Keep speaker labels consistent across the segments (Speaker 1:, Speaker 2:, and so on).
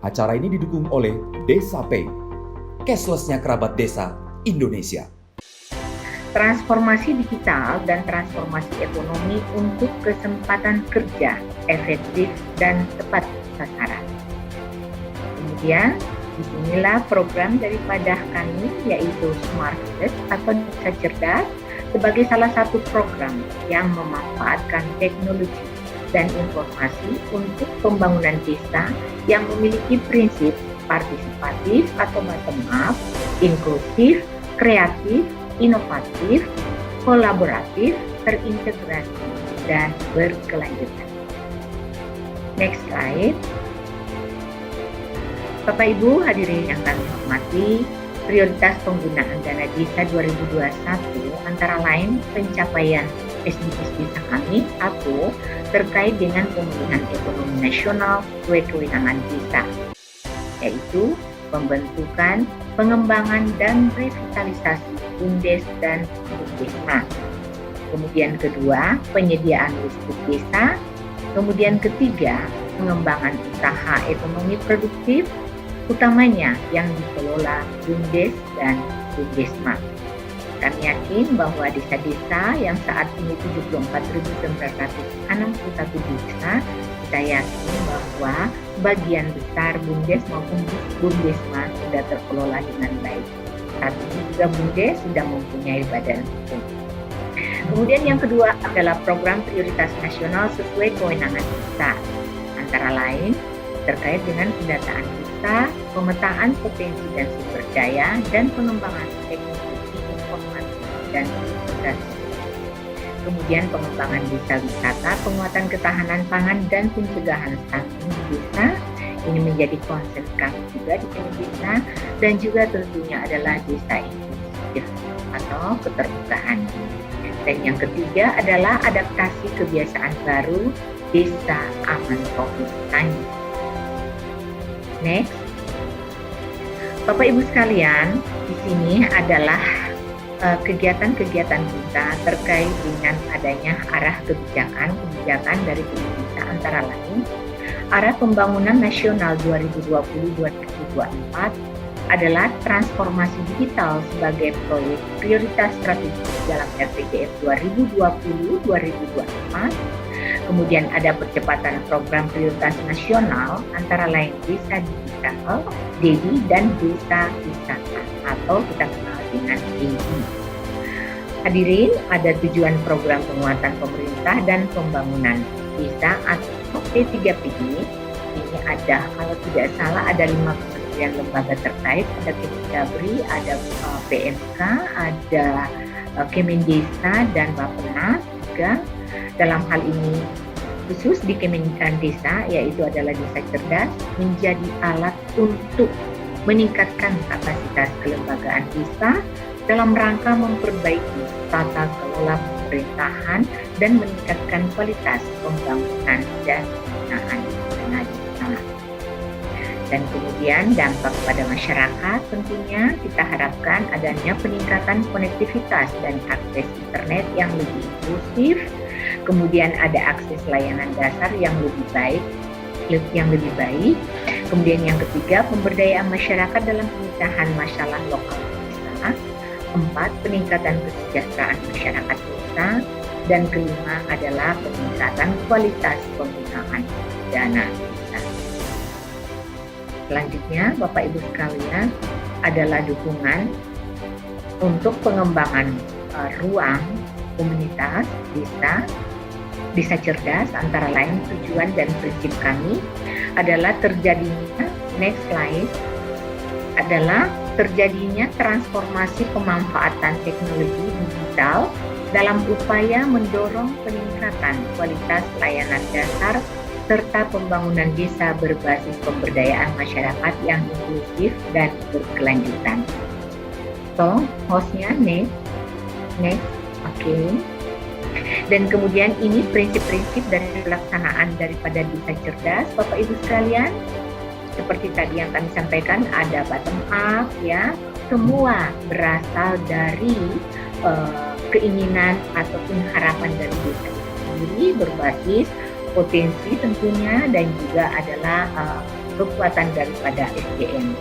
Speaker 1: Acara ini didukung oleh Desa Pay, cashless-nya kerabat desa Indonesia.
Speaker 2: Transformasi digital dan transformasi ekonomi untuk kesempatan kerja efektif dan tepat sasaran. Kemudian, disinilah program daripada kami yaitu Smart Village atau Desa Cerdas sebagai salah satu program yang memanfaatkan teknologi dan informasi untuk pembangunan desa yang memiliki prinsip partisipatif atau bottom-up, inklusif, kreatif, inovatif, kolaboratif, terintegrasi, dan berkelanjutan. Next slide. Bapak Ibu hadirin yang kami hormati, prioritas penggunaan dana desa 2021 antara lain pencapaian SDGs desa kami, satu, terkait dengan pemulihan ekonomi nasional sesuai kewenangan desa, yaitu pembentukan, pengembangan, dan revitalisasi BUMDes dan BUMDesma. Kemudian kedua, penyediaan listrik desa. Kemudian ketiga, pengembangan usaha ekonomi produktif, utamanya yang dikelola BUMDes dan BUMDesma. Kami yakin bahwa desa-desa yang saat ini 74.961 desa, kita yakin bahwa sebagian besar BUMDes maupun BUMDesma sudah terkelola dengan baik. Saat ini juga BUMDes sudah mempunyai badan hukum. Kemudian yang kedua adalah program prioritas nasional sesuai kewenangan desa. Antara lain terkait dengan pendataan desa, pemetaan potensi dan sumber daya, dan pengembangan teknologi informasi dan komunikasi. Kemudian pengembangan desa wisata, penguatan ketahanan pangan, dan pencegahan stunting di desa. Ini menjadi concern kami juga di desa, dan juga tentunya adalah desa inklusif atau keterbukaan. Dan yang ketiga adalah adaptasi kebiasaan baru desa aman COVID-19. Next, Bapak Ibu sekalian, di sini adalah kegiatan-kegiatan kita terkait dengan adanya arah kebijakan dari pemerintah antara lain arah pembangunan nasional 2020-2024 adalah transformasi digital sebagai proyek prioritas strategis dalam RPJM 2020-2024. Kemudian ada percepatan program prioritas nasional antara lain Desa Digital, DEDI, dan Desa Wisata atau kita kenal dengan DEDI. Hadirin, ada tujuan program penguatan pemerintah dan pembangunan desa atau P3PD. Ini ada, kalau tidak salah, ada 5 kementerian lembaga terkait, ada Kemendagri, ada PMK, ada Kemendesa, dan Bappenas juga. Dalam hal ini khusus di Kementerian Desa, yaitu adalah Desa Cerdas, menjadi alat untuk meningkatkan kapasitas kelembagaan desa dalam rangka memperbaiki tata kelola pemerintahan dan meningkatkan kualitas pembangunan dan penggunaan dana desa. Dan kemudian dampak pada masyarakat tentunya kita harapkan adanya peningkatan konektivitas dan akses internet yang lebih inklusif, kemudian ada akses layanan dasar yang lebih baik. Kemudian yang ketiga, pemberdayaan masyarakat dalam pemecahan masalah lokal desa. 4, peningkatan kesejahteraan masyarakat desa. Dan kelima adalah peningkatan kualitas penggunaan dana desa. Selanjutnya, Bapak Ibu sekalian, adalah dukungan untuk pengembangan ruang komunitas desa cerdas. Antara lain tujuan dan prinsip kami adalah terjadinya, next slide, adalah terjadinya transformasi pemanfaatan teknologi digital dalam upaya mendorong peningkatan kualitas layanan dasar serta pembangunan desa berbasis pemberdayaan masyarakat yang inklusif dan berkelanjutan. So, hostnya next, oke. Dan kemudian ini prinsip-prinsip dari pelaksanaan daripada desa cerdas, Bapak Ibu sekalian. Seperti tadi yang kami sampaikan, ada bottom up ya, semua berasal dari keinginan ataupun harapan dari desa itu sendiri, berbasis potensi tentunya, dan juga adalah kekuatan daripada SDM.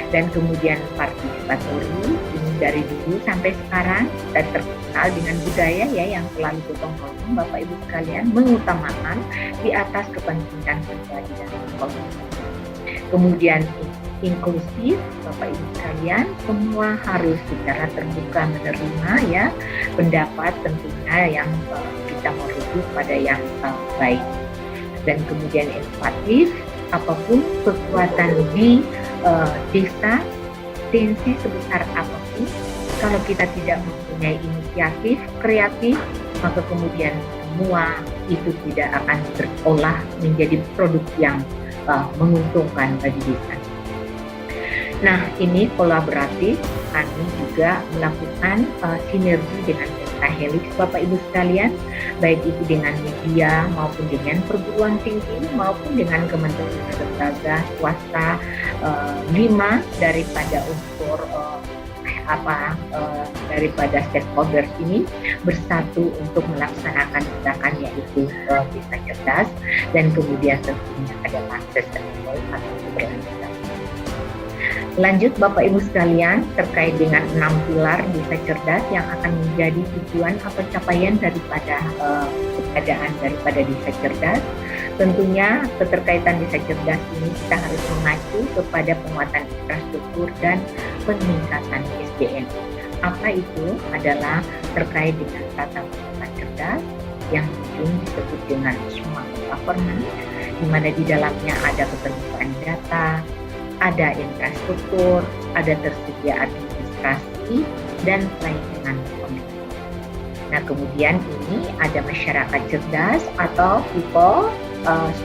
Speaker 2: Dan kemudian partisipatori, ini dari dulu sampai sekarang kita terkenal dengan budaya ya yang selalu gotong royong Bapak Ibu sekalian, mengutamakan di atas kepentingan pribadi dan kelompok. Kemudian inklusif Bapak Ibu sekalian, semua harus secara terbuka menerima ya pendapat tentunya yang kita merujuk pada yang baik. Dan kemudian empatis, apapun kekuatan di desa, tensi sebesar apapun, kalau kita tidak mempunyai inisiatif kreatif, maka kemudian semua itu tidak akan terolah menjadi produk yang menguntungkan bagi desa. Nah, ini kolaboratif, kami juga melakukan sinergi dengan Helix Bapak Ibu sekalian, baik itu dengan media maupun dengan perguruan tinggi maupun dengan kementerian lembaga swasta, 5 daripada unsur daripada stakeholders ini bersatu untuk melaksanakan gerakan yaitu desa cerdas, dan kemudian tentunya adalah sustainable atau keberlanjutan. Lanjut Bapak Ibu sekalian, terkait dengan 6 pilar desa cerdas yang akan menjadi tujuan atau capaian daripada keadaan daripada desa cerdas. Tentunya keterkaitan desa cerdas ini kita harus mengacu kepada penguatan infrastruktur dan peningkatan SDM. Apa itu? Adalah terkait dengan tata kelola cerdas yang disebut dengan smart government, di mana di dalamnya ada keterbukaan data, ada infrastruktur, ada tersedia administrasi, dan pelayanan komunitas. Nah, kemudian ini ada masyarakat cerdas atau people,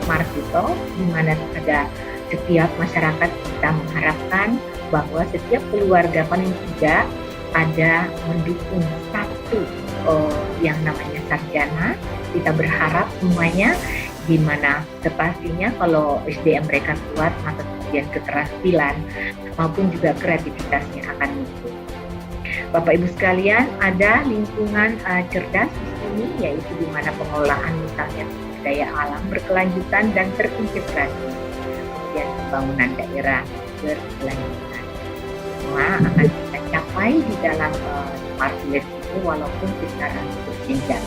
Speaker 2: smart people, di mana ada setiap masyarakat kita mengharapkan bahwa setiap keluarga paling tidak ada mendukung satu yang namanya sarjana. Kita berharap semuanya, di mana sepastinya kalau SDM mereka kuat, maka kemudian keterampilan maupun juga kreativitasnya akan muncul. Bapak Ibu sekalian, ada lingkungan cerdas di sini, yaitu di mana pengelolaan misalnya daya alam berkelanjutan dan terintegrasi, kemudian pembangunan daerah berkelanjutan. Semua akan kita capai di dalam smart village itu walaupun secara berjenjang.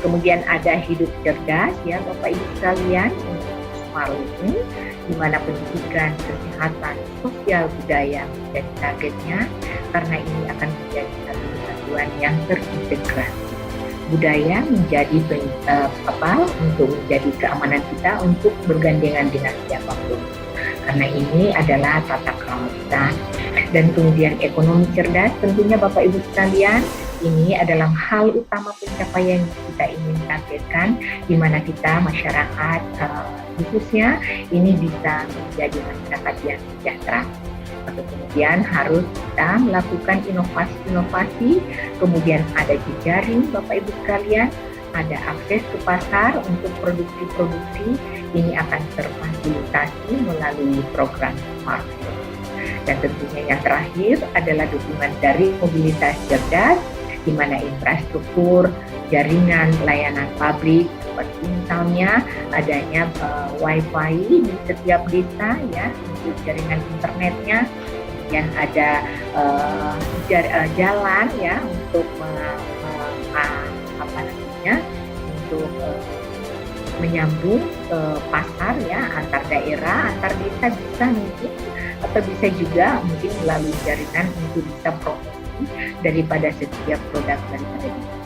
Speaker 2: Kemudian ada hidup cerdas ya Bapak Ibu sekalian, untuk smart living, di mana pendidikan, kesehatan, sosial, budaya menjadi targetnya, karena ini akan menjadi satu kesatuan yang terintegrasi. Budaya menjadi untuk menjadi keamanan kita untuk bergandengan dengan siapapun. Karena ini adalah tata krama kita. Dan kemudian ekonomi cerdas, tentunya Bapak Ibu sekalian, ini adalah hal utama pencapaian yang kita ingin targetkan, di mana kita masyarakat khususnya ini bisa menjadi masyarakat yang sejahtera. Atau kemudian harus kita melakukan inovasi-inovasi, kemudian ada jejaring Bapak Ibu sekalian, ada akses ke pasar untuk produksi-produksi, ini akan terfasilitasi melalui program Smart. Dan tentunya yang terakhir adalah dukungan dari mobilitas cerdas, di mana infrastruktur, jaringan, layanan publik, seperti misalnya adanya Wi-Fi di setiap desa ya untuk jaringan internetnya, kemudian ada jalan ya untuk untuk menyambung pasar ya antar daerah, antar desa bisa mungkin, atau bisa juga mungkin melalui jaringan untuk bisa promosi daripada setiap produk daripada desa.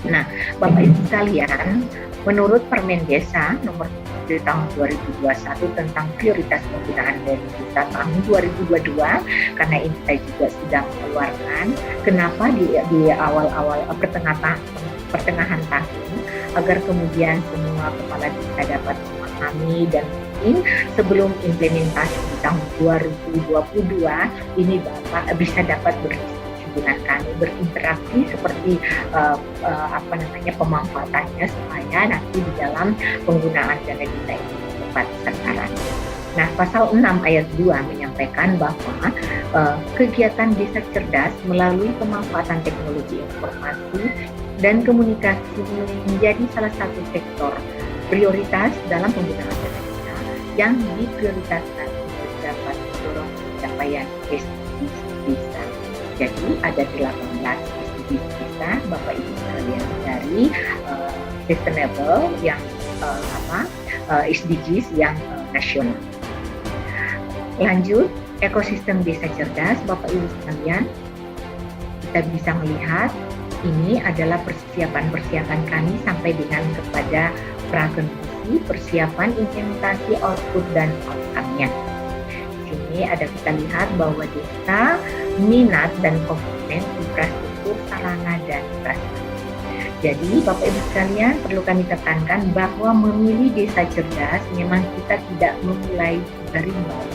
Speaker 2: Nah, Bapak Ibu sekalian, menurut Permen Desa nomor 3 tahun 2021 tentang prioritas penggunaan dana desa tahun 2022, karena ini saya juga sudah mengeluarkan, kenapa di awal-awal pertengahan tahun, agar kemudian semua kepala desa dapat memahami dan mungkin sebelum implementasi di tahun 2022 ini Bapak bisa dapat dengan kami berinteraksi seperti pemanfaatannya supaya nanti di dalam penggunaan dana desa ini tepat sasaran. Nah, pasal 6 ayat 2 menyampaikan bahwa kegiatan desa cerdas melalui pemanfaatan teknologi informasi dan komunikasi menjadi salah satu sektor prioritas dalam penggunaan dana desa yang diprioritaskan untuk dapat mendorong pencapaian SDGs desa. Jadi ada 18 SDGs desa, Bapak Ibu sekalian, dari sustainable yang SDGs yang nasional. Lanjut, ekosistem desa cerdas, Bapak Ibu sekalian, kita bisa melihat ini adalah persiapan kami sampai dengan kepada prakondisi, persiapan implementasi output dan outcome-nya. Di sini ada kita lihat bahwa desa, minat dan komponen infrastruktur, sarana dan prasarana. Jadi Bapak Ibu sekalian, perlu kami tekankan bahwa memilih desa cerdas memang kita tidak memulai dari nol,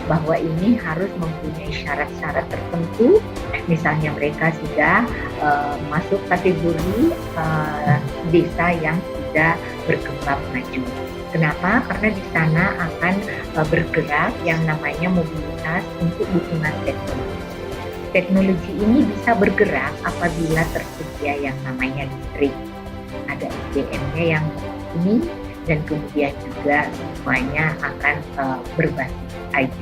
Speaker 2: bahwa ini harus mempunyai syarat-syarat tertentu. Misalnya mereka sudah masuk kategori desa yang sudah berkembang maju. Kenapa? Karena di sana akan bergerak yang namanya mobilitas untuk dukungan teknologi. Teknologi ini bisa bergerak apabila tersedia yang namanya listrik. Ada SDM-nya yang ini, dan kemudian juga semuanya akan berbasis IT.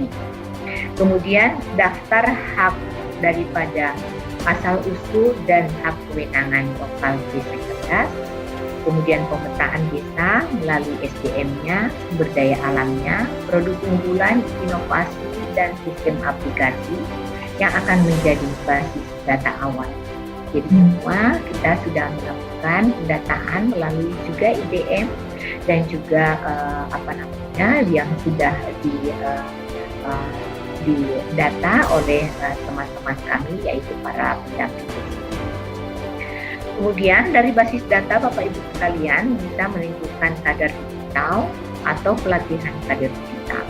Speaker 2: Kemudian daftar hak daripada asal-usul dan hak kewenangan lokal desa cerdas. Kemudian pemetaan desa melalui SDM-nya, sumber daya alamnya, produk unggulan, inovasi, dan sistem aplikasi yang akan menjadi basis data awal. Jadi semua kita sudah melakukan pendataan melalui juga IDM dan juga yang sudah didata oleh teman-teman kami, yaitu para pendamping. Kemudian dari basis data Bapak Ibu sekalian bisa menentukan kadar digital atau pelatihan kadar digital.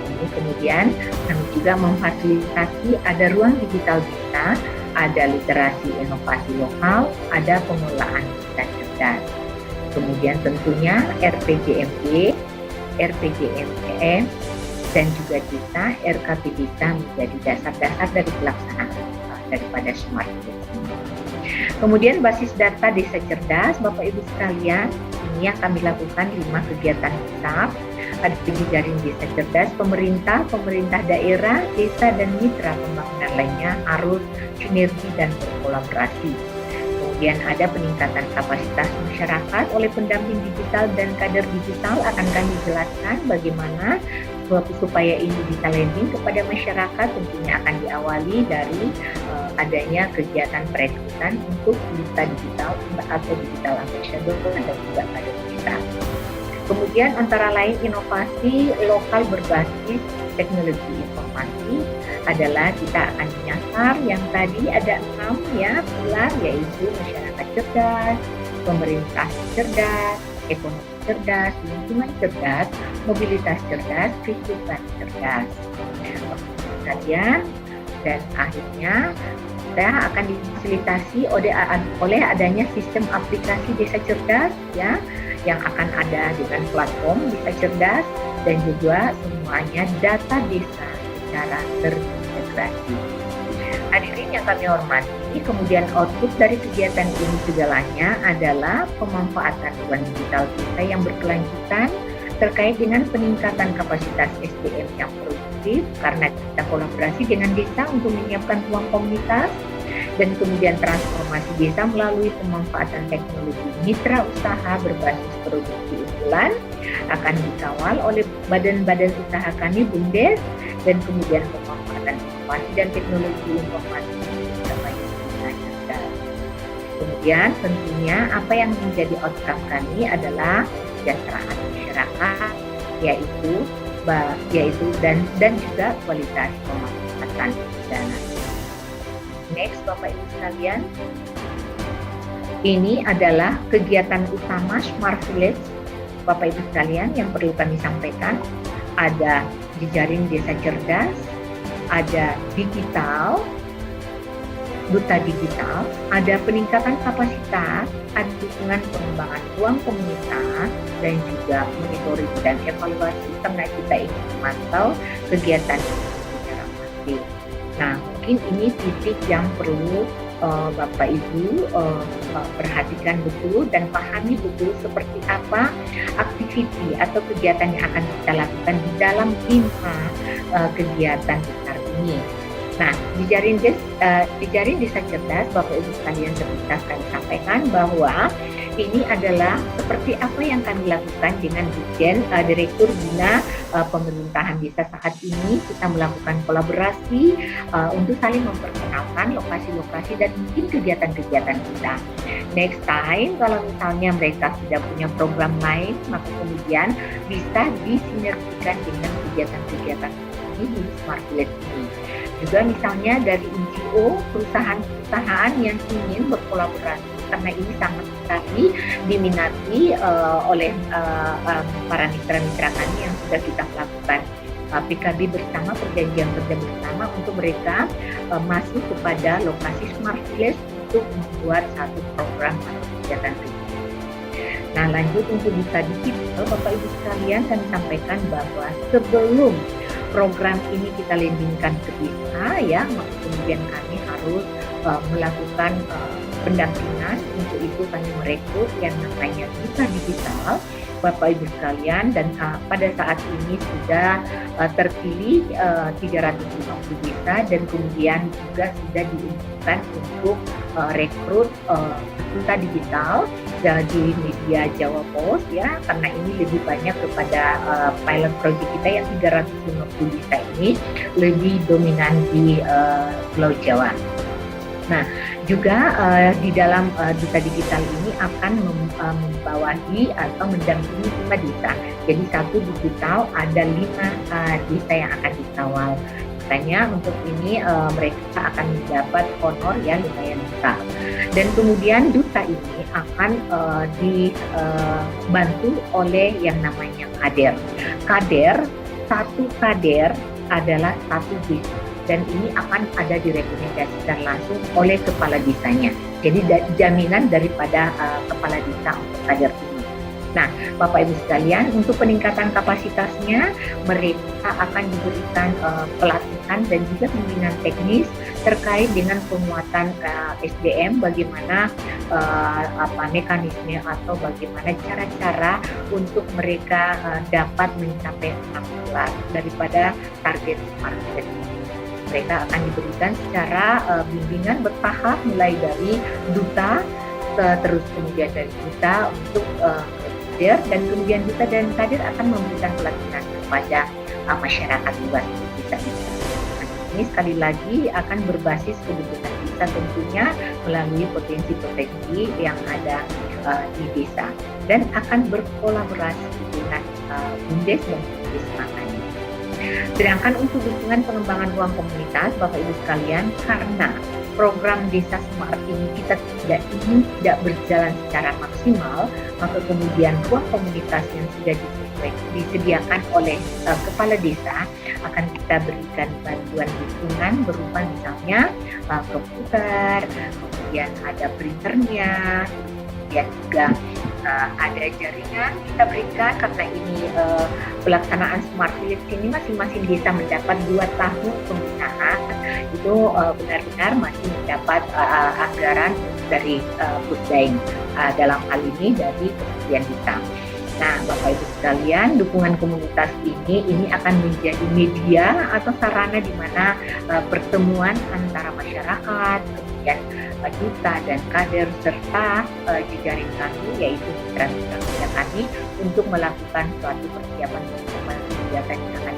Speaker 2: Ini kemudian kami juga memfasilitasi ada ruang digital desa, ada literasi inovasi lokal, ada pengelolaan desa cerdas. Kemudian tentunya RPJMD, RPJMDM, dan juga desa, RKP desa menjadi dasar-dasar dari pelaksanaan daripada smart desa. Kemudian basis data desa cerdas, Bapak Ibu sekalian, ini yang kami lakukan 5 kegiatan besar. Ada jejaring desa cerdas, pemerintah daerah, desa dan mitra pembangunan lainnya harus sinergi dan berkolaborasi. Kemudian ada peningkatan kapasitas masyarakat oleh pendamping digital dan kader digital. Akan kami jelaskan bagaimana supaya ini bisa landing kepada masyarakat. Tentunya akan diawali dari adanya kegiatan perekrutan untuk duta digital atau digital ambassador dan juga kader digital. Kemudian antara lain inovasi lokal berbasis teknologi informasi adalah kita akan menyasar yang tadi ada 6 pilar, yaitu masyarakat cerdas, pemerintah cerdas, ekonomi cerdas, lingkungan cerdas, mobilitas cerdas, kehidupan cerdas. Dan akhirnya kita akan difasilitasi oleh adanya sistem aplikasi desa cerdas yang akan ada dengan platform desa cerdas dan juga semuanya data desa secara terintegrasi. Hadirin yang kami hormati, kemudian output dari kegiatan ini segalanya adalah pemanfaatan ruang digital desa yang berkelanjutan terkait dengan peningkatan kapasitas SDM yang produktif karena kita kolaborasi dengan desa untuk menyiapkan ruang komunitas, dan kemudian transformasi desa melalui pemanfaatan teknologi mitra usaha berbasis produksi unggulan akan dikawal oleh badan-badan usaha kami BUMDes, dan kemudian pemanfaatan inovasi dan teknologi informasi capaian desa cerdas. Kemudian tentunya apa yang menjadi outcome kami adalah kesejahteraan masyarakat, yaitu dan juga kualitas pemanfaatan dana. Next, Bapak Ibu sekalian, ini adalah kegiatan utama Smart Village, Bapak Ibu sekalian, yang perlu kami sampaikan. Ada jejaring desa cerdas, ada digital, duta digital, ada peningkatan kapasitas, ada dukungan pengembangan ruang komunitas, dan juga monitoring dan evaluasi karena kita ingin memantau kegiatan secara masif. Nah, mungkin ini titik yang perlu Bapak Ibu perhatikan betul dan pahami betul seperti apa aktiviti atau kegiatan yang akan kita lakukan di dalam 5 kegiatan besar ini. Nah, di Jaring Desa Cerdas, Bapak Ibu sekalian, seperti kami sampaikan bahwa ini adalah seperti apa yang kami lakukan dengan Direktur Bina Pemerintahan Desa saat ini. Kita melakukan kolaborasi untuk saling memperkenalkan lokasi-lokasi dan mungkin kegiatan-kegiatan kita. Next time, kalau misalnya mereka sudah punya program lain, maka kemudian bisa disinergikan dengan kegiatan-kegiatan ini di Smart Village ini. Juga misalnya dari NGO, perusahaan-perusahaan yang ingin berkolaborasi, karena ini sangat sekali diminati oleh para mitra-mitra kami yang sudah kita lakukan PKB bersama, perjanjian kerja bersama untuk mereka masuk kepada lokasi Smart Village untuk membuat satu program atau kegiatan. Nah, lanjut untuk Duta Digital, Bapak Ibu sekalian, kami sampaikan bahwa sebelum program ini kita landingkan ke desa, ya, maka kemudian kami harus melakukan pendampingan. Untuk itu kami merekrut yang namanya Duta Digital, Bapak Ibu sekalian, dan pada saat ini sudah terpilih 350 desa, dan kemudian juga sudah diumumkan untuk rekrut Duta Digital di media Jawa Post, ya, karena ini lebih banyak kepada pilot project kita yang 350 desa ini lebih dominan di Pulau Jawa. Nah, juga di dalam Duta Digital ini akan membawahi atau mendampingi 5 desa. Jadi satu digital ada 5 desa yang akan dikawal. Katanya untuk ini mereka akan mendapat honor yang lumayan besar. Dan kemudian duta ini akan dibantu oleh yang namanya kader. Satu kader adalah satu desa, dan ini akan ada direkomendasikan langsung oleh kepala desanya. Jadi jaminan daripada kepala desa untuk kader ini. Nah, Bapak Ibu sekalian, untuk peningkatan kapasitasnya, mereka akan diberikan pelatihan dan juga pembinaan teknis terkait dengan penguatan SDM, bagaimana mekanisme atau bagaimana cara-cara untuk mereka dapat mencapai 6 daripada target Smart Village. Mereka akan diberikan secara bimbingan bertahap, mulai dari duta, terus kemudian dari duta untuk dan kemudian duta dan kader akan memberikan pelatihan kepada masyarakat luas desa. Ini sekali lagi akan berbasis kebutuhan desa tentunya melalui potensi-potensi yang ada di desa, dan akan berkolaborasi dengan BUMDes dan BUMDes makanya. Sedangkan untuk dukungan pengembangan ruang komunitas, Bapak Ibu sekalian, karena program Desa Smart ini kita tidak berjalan secara maksimal, maka kemudian ruang komunitas yang sudah disediakan oleh kepala desa akan kita berikan bantuan dukungan berupa misalnya komputer, kemudian ada printernya, kemudian juga ada jaringan kita berikan, karena ini pelaksanaan Smart Village ini masing-masing desa mendapat 2 tahun pembinaan, itu benar-benar masih mendapat anggaran dari Pusdain, dalam hal ini dari Kementerian Desa. Nah, Bapak Ibu sekalian, dukungan komunitas ini akan menjadi media atau sarana di mana pertemuan antara masyarakat, kemudian duta dan kader serta jejaring kami, yaitu mitra-mitra kami, untuk melakukan suatu persiapan kegiatan yang akan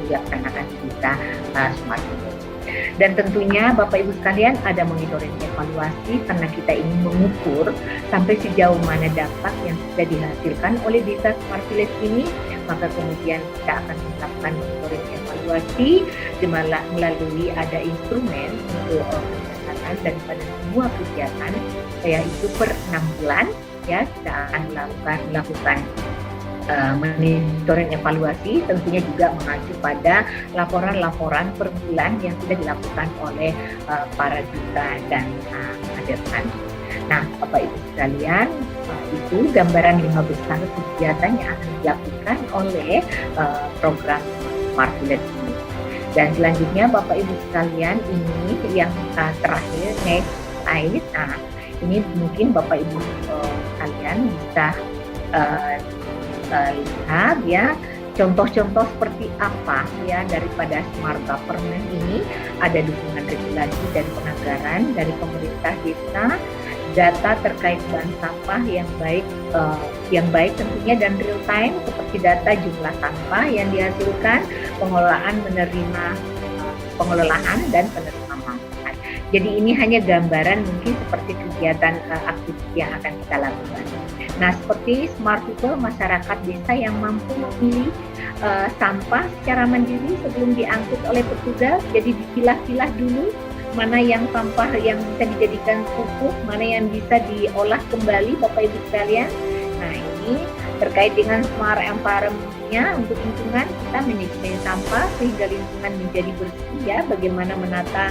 Speaker 2: dilaksanakan di desa Smart Village. Dan tentunya Bapak Ibu sekalian ada monitoring evaluasi, karena kita ingin mengukur sampai sejauh mana dampak yang sudah dihasilkan oleh desa Smart Village ini, maka kemudian kita akan melakukan monitoring evaluasi melalui ada instrumen untuk pencatatan daripada semua kegiatan, yaitu per 6 bulan, ya, kita akan melakukan monitoring evaluasi, tentunya juga mengacu pada laporan-laporan per bulan yang sudah dilakukan oleh para duta dan kader kami. Nah, Bapak Ibu sekalian, itu gambaran 5 besar kegiatan yang akan dilakukan oleh program Smart Village ini. Dan selanjutnya Bapak Ibu sekalian, ini yang terakhir, next terkait. Nah, ini mungkin Bapak Ibu kalian bisa lihat ya contoh-contoh seperti apa ya daripada smart government ini. Ada dukungan regulasi dan penganggaran dari pemerintah desa, data terkait bank sampah yang baik tentunya dan real time seperti data jumlah sampah yang dihasilkan, pengelolaan dan penerima manfaat. Jadi ini hanya gambaran mungkin seperti kegiatan aktivitas yang akan kita lakukan. Nah, seperti smart people, masyarakat desa yang mampu memilih sampah secara mandiri sebelum diangkut oleh petugas. Jadi dipilah-pilah dulu mana yang sampah yang bisa dijadikan pupuk, mana yang bisa diolah kembali Bapak Ibu sekalian. Nah, ini terkait dengan smart environment-nya untuk lingkungan, kita menyisir sampah sehingga lingkungan menjadi bersih ya. Bagaimana menata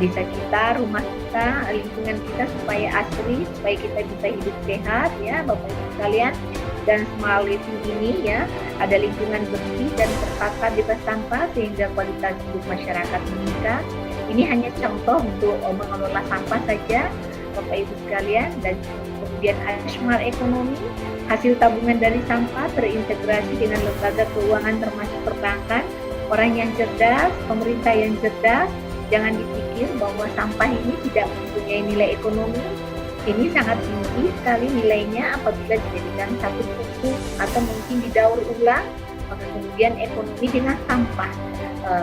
Speaker 2: desa kita, rumah kita, lingkungan kita supaya asri, supaya kita bisa hidup sehat ya Bapak Ibu sekalian. Dan smart living ini ya, ada lingkungan bersih dan tertata bebas sampah sehingga kualitas hidup masyarakat meningkat. Ini hanya contoh untuk mengelola sampah saja Bapak Ibu sekalian. Dan kemudian ada smart ekonomi, hasil tabungan dari sampah terintegrasi dengan lembaga keuangan termasuk perbankan. Orang yang cerdas, pemerintah yang cerdas, jangan dipikir bahwa sampah ini tidak mempunyai nilai ekonomi. Ini sangat tinggi sekali nilainya apabila dijadikan satu pupuk atau mungkin didaur ulang, maka kemudian ekonomi dengan sampah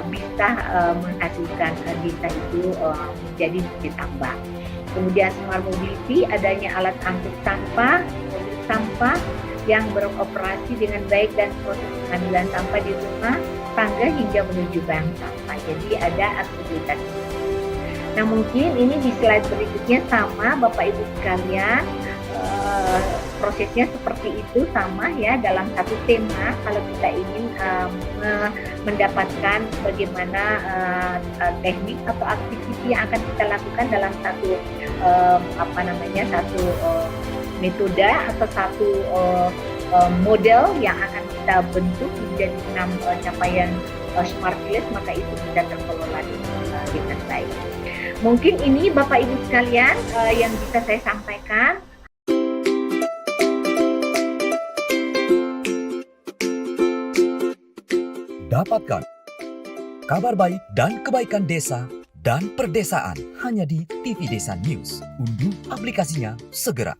Speaker 2: bisa menghasilkan desa itu menjadi ditambah. Kemudian smart mobility, adanya alat angkut sampah, mobil sampah yang beroperasi dengan baik dan proses pengambilan sampah di rumah, tangga hingga menuju bank sampah. Jadi ada aksesibilitas. Nah, mungkin ini di slide berikutnya sama Bapak Ibu sekalian, prosesnya seperti itu sama ya dalam satu tema. Kalau kita ingin mendapatkan bagaimana teknik atau aktivitas yang akan kita lakukan dalam satu metode atau satu model yang akan kita bentuk menjadi 6 capaian smart village, maka itu bisa terkelola dengan baik. Mungkin ini Bapak Ibu sekalian yang bisa saya sampaikan.
Speaker 1: Dapatkan kabar baik dan kebaikan desa dan perdesaan hanya di TV Desa News. Unduh aplikasinya segera.